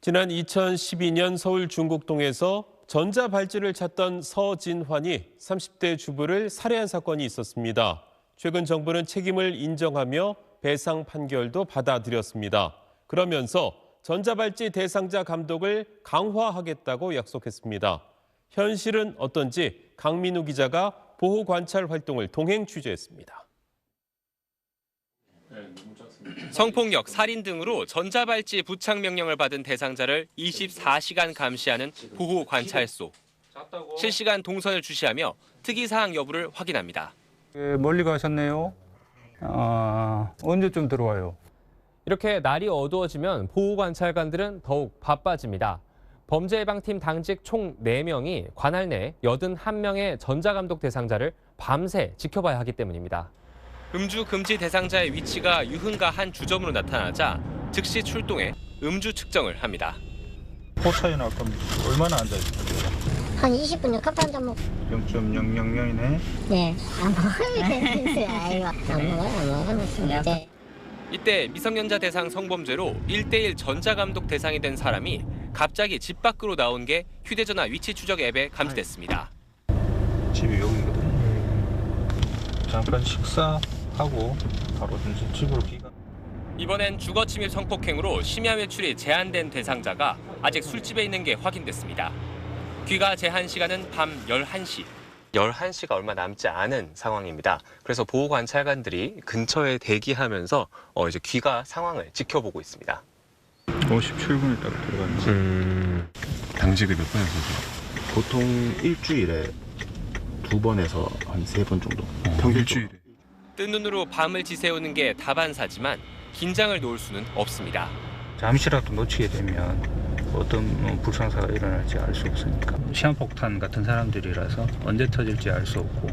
지난 2012년 서울 중곡동에서 전자발찌를 찾던 서진환이 30대 주부를 살해한 사건이 있었습니다. 최근 정부는 책임을 인정하며 배상 판결도 받아들였습니다. 그러면서 전자발찌 대상자 감독을 강화하겠다고 약속했습니다. 현실은 어떤지 강민우 기자가 보호관찰 활동을 동행 취재했습니다. 성폭력, 살인 등으로 전자발찌 부착 명령을 받은 대상자를 24시간 감시하는 보호관찰소. 실시간 동선을 주시하며 특이사항 여부를 확인합니다. 멀리 가셨네요. 언제쯤 들어와요? 이렇게 날이 어두워지면 보호관찰관들은 더욱 바빠집니다. 범죄예방팀 당직 총 4명이 관할 내 81명의 전자감독 대상자를 밤새 지켜봐야 하기 때문입니다. 음주 금지 대상자의 위치가 유흥가 한 주점으로 나타나자 즉시 출동해 음주 측정을 합니다. 포차에 나올 겁니다. 얼마나 앉아있어요? 한 20분요. 커피 한 잔 먹고. 0.000이네. 네. 안 먹어요. 아이고. 안 먹어요. 네. 이때 미성년자 대상 성범죄로 1대1 전자감독 대상이 된 사람이 갑자기 집 밖으로 나온 게 휴대전화 위치 추적 앱에 감지됐습니다. 집이 여기거든요. 잠깐 식사하고 바로 집으로 귀가. 이번엔 주거침입 성폭행으로 심야 외출이 제한된 대상자가 아직 술집에 있는 게 확인됐습니다. 귀가 제한 시간은 밤 11시. 11시가 얼마 남지 않은 상황입니다. 그래서 보호관찰관들이 근처에 대기하면서 이제 귀가 상황을 지켜보고 있습니다. 57분에 딱 들어갔네. 당직을 몇 번 하세요? 보통 일주일에 2번에서 한 3번 정도. 평균적으로. 뜬 눈으로 밤을 지새우는 게 다반사지만 긴장을 놓을 수는 없습니다. 잠시라도 놓치게 되면 어떤 불상사가 일어날지 알 수 없으니까. 시한폭탄 같은 사람들이라서 언제 터질지 알 수 없고.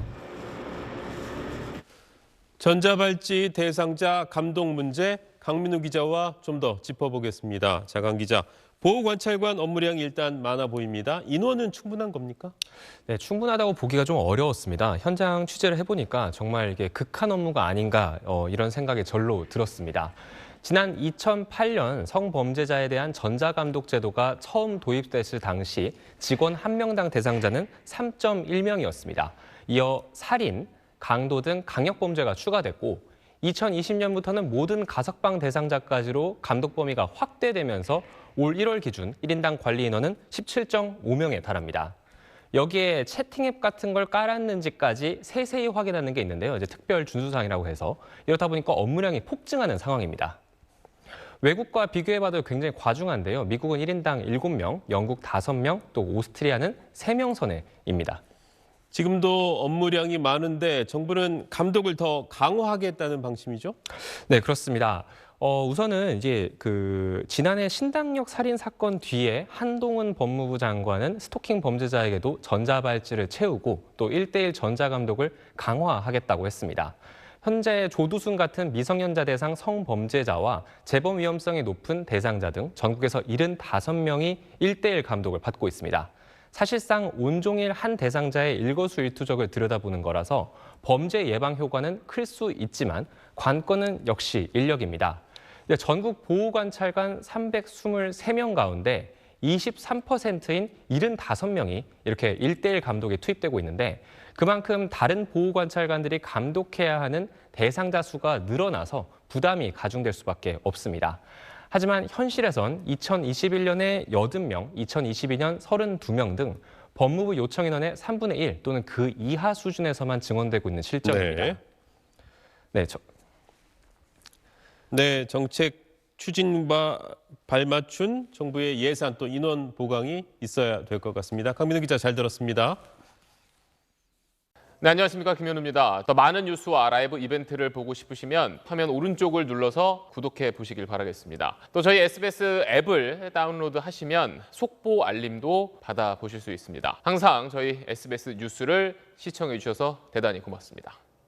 전자발찌 대상자 감독 문제 강민우 기자와 좀 더 짚어보겠습니다. 자, 강 기자. 보호관찰관 업무량이 일단 많아 보입니다. 인원은 충분한 겁니까? 네, 충분하다고 보기가 좀 어려웠습니다. 현장 취재를 해보니까 정말 이게 극한 업무가 아닌가 이런 생각이 절로 들었습니다. 지난 2008년 성범죄자에 대한 전자감독 제도가 처음 도입됐을 당시 직원 1명당 대상자는 3.1명이었습니다. 이어 살인, 강도 등 강력범죄가 추가됐고 2020년부터는 모든 가석방 대상자까지로 감독 범위가 확대되면서 올 1월 기준 1인당 관리 인원은 17.5명에 달합니다. 여기에 채팅 앱 같은 걸 깔았는지까지 세세히 확인하는 게 있는데요. 이제 특별 준수사항이라고 해서 이렇다 보니까 업무량이 폭증하는 상황입니다. 외국과 비교해봐도 굉장히 과중한데요. 미국은 1인당 7명, 영국 5명, 또 오스트리아는 3명 선에입니다. 지금도 업무량이 많은데 정부는 감독을 더 강화하겠다는 방침이죠? 네, 그렇습니다. 우선은 이제 지난해 신당역 살인 사건 뒤에 한동훈 법무부 장관은 스토킹 범죄자에게도 전자발찌를 채우고 또 1대1 전자감독을 강화하겠다고 했습니다. 현재 조두순 같은 미성년자 대상 성범죄자와 재범 위험성이 높은 대상자 등 전국에서 75명이 1대1 감독을 받고 있습니다. 사실상 온종일 한 대상자의 일거수일투족을 들여다보는 거라서 범죄 예방 효과는 클 수 있지만 관건은 역시 인력입니다. 전국 보호관찰관 323명 가운데 23%인 75명이 이렇게 1대1 감독에 투입되고 있는데 그만큼 다른 보호관찰관들이 감독해야 하는 대상자 수가 늘어나서 부담이 가중될 수밖에 없습니다. 하지만 현실에선 2021년에 80명, 2022년 32명 등 법무부 요청 인원의 3분의 1 또는 그 이하 수준에서만 증언되고 있는 실정입니다. 네, 정책 추진과 발맞춘 정부의 예산 또 인원 보강이 있어야 될 것 같습니다. 강민우 기자 잘 들었습니다. 네, 안녕하십니까. 김현우입니다. 더 많은 뉴스와 라이브 이벤트를 보고 싶으시면 화면 오른쪽을 눌러서 구독해 보시길 바라겠습니다. 또 저희 SBS 앱을 다운로드 하시면 속보 알림도 받아보실 수 있습니다. 항상 저희 SBS 뉴스를 시청해 주셔서 대단히 고맙습니다.